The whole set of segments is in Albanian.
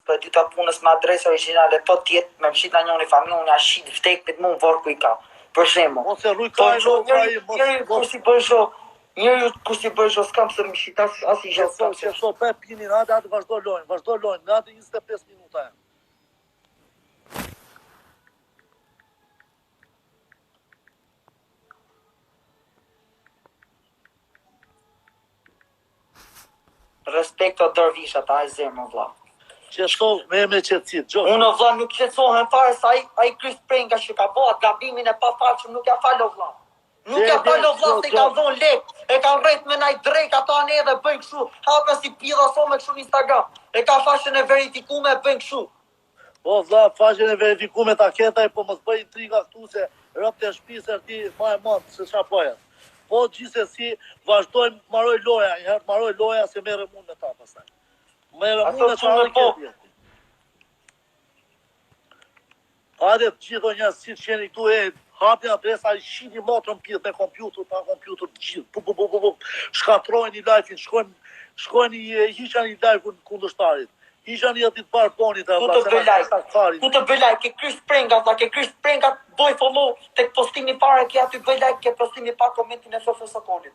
për dyta punës me adresë origjinale, po tjetë me mshit në njëri familë, unë ashit vdekpit mu në vorë ku i ka. Për shembull. Mos e rruj ka njëri kur si bëj shoh, njëri kur si bëj shoh s'kam se mshit as i gjë s'kam. Se pe pinin, hajde vazhdo lojën, nga 25 minuta janë. Respekt o dërvishat, a e zemë, vlla. Qetësov me qetësi, gjoj. Unë vlla nuk qetësohem fare sa ai Kris Prenga që ka bëhat gabimin e pafalshëm nuk ja fal vlla. Nuk ja fal vlla se ka dhon lek, e ka rreth me naj drejt ato anë edhe bëjnë kështu, hapen si pilla so me kështu në Instagram. E ka fashën e verifikuar bëjnë kështu. Po vlla, faqen e verifikuar ta ketaj, po mos bëj intriga këtu se ropt e shtëpisë ti më e madh se çfarë poja. Po gjithsesi vazhdojmë maroj loja, herë maroj loja se merrem unë me ta pastaj. Merrem unë me ta. Hajde gjithë njerëz si qeni këtu e hapi adresa i shini motrën pjesë me kompjuter, pa kompjuter gjithë. Shkatrojnë i live-in, shkojnë i hiqani i live-un kundërshtarit. Hiqani aty të parë ponit e valla. Ku të bëj like, ke Kris Prenga, valla, ke Kris Prenga, bëj follow tek postimi i parë ke aty bëj like, ke postimi i parë komentin e FF Sokolit.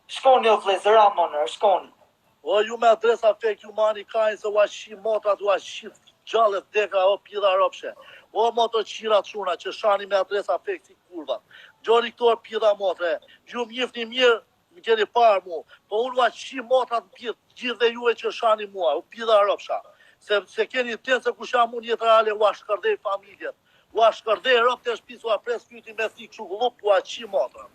Shkoni o vlezër, amonër, shkoni. O ju me adresa fake ju mani kajnë se u ashi motrat, u ashi gjallet deka o pjida ropshe. O moto qira çuna që shani me adresa fake si kurva. Gjoni këto pjida motre. Ju mjefni mirë, më keni parë mu. Po unë u ashi motrat në pjid, gjithë dhe juve që shani mua, u pjida ropsha. Se keni të se ku sham unë jetë reale u ashkërdej familjet. U ashkërdej rop të shpis u apres kyti me thik që gullup u ashi motra.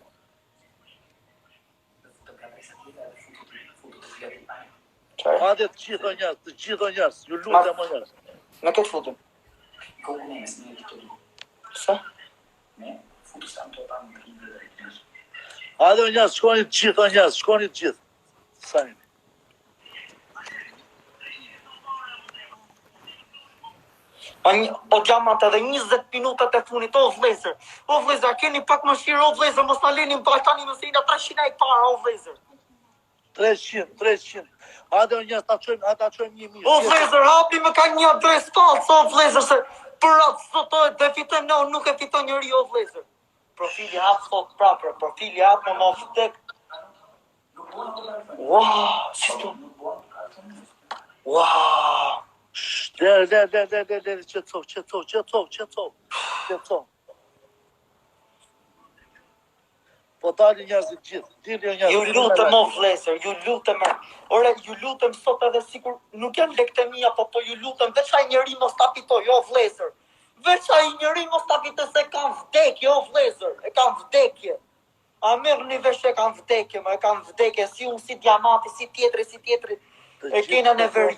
Hajde të gjithë njerëz, ju lutem më njerëz. Me këtë futëm? Sa? Hajde njerëz, shkoni të gjithë njerëz, shkoni të gjithë. Sa jeni? O gjamat edhe 20 minutat e funit, o vlezër. O vlezër, keni pak më shirë, o vlezër, mos në lenin bajtani më sejna 300 e para, o vlezër. 300. Hajde njerëz ta çojmë 1000. O vlezër, hapi më ka një adres falsë, o vlezër, se për atë sotohet dhe fiton, no, nuk e fiton njëri, o vlezër. Profili hap thot prapër, profili hap më vdek. Wow, si tu? Wow. Le, qetësov. Po dalin njerëzit gjithë, Ju lutëm o vlezër, ju lutëm. Ore, ju lutëm sot edhe sikur nuk janë lekte mia, po ju lutëm veç ai njeri mos ta fitoj, o vlezër. Veç ai njeri mos ta fitoj se kanë vdekje, o vlezër, e kanë vdekje. A merrni vesh e kanë vdekje, e kanë vdekje si unë, si diamanti, si tjetri. E kena në veri.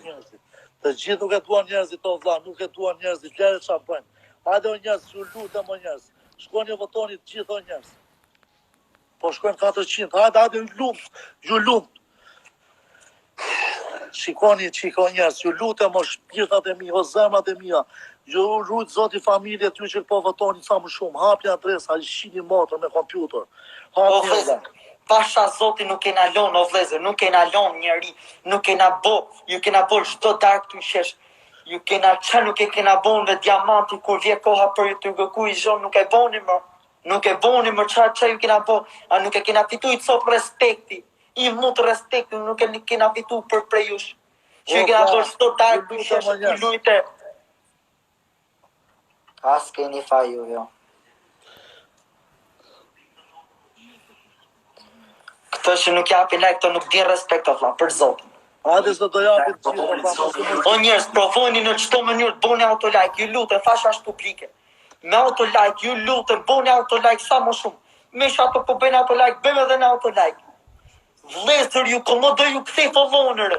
Të gjithë nuk e duan njerëzit o vlla, nuk e duan njerëzit, lere çfarë bëjnë. Hajde o njerëz, ju lutem o njerëz. Shkoni votoni të gjithë o njerëz. Po shkojnë 400, hajde ju lumt. Shikoni njerëz, ju lutem o shpirtat e mi, o zemrat e mia. Ju rujt zoti familje ty që po votoni sa më shumë. Hapi adresa, shini motor me kompjuter. Hapi adresa. Pasha zoti nuk kena lon, o vlezër, nuk kena lon njeri, nuk kena bo, ju kena bo çdo dark të shesh. Ju kena nuk e kena bon me diamanti kur vje koha për ju të gëku i zhon, nuk e boni më. Nuk e boni më qa ju kena bo, a nuk e kena fitu i cop respekti, i mut respekti, nuk e kena fitu për prejush. Që ju kena bo çdo dark të shesh, i lujte. As keni fa ju, jo. Këto që nuk japin like, të nuk din respekt vlla për Zotin. Hajde se do japin gjithë. O njerëz, provojeni në çdo mënyrë, bëni auto like, ju lutem, fash as publike. Me auto like, ju lutem, bëni auto like sa më shumë. Me shato po bëjnë auto like, bëjmë edhe në auto like. Vlezër ju komo do ju kthej followner.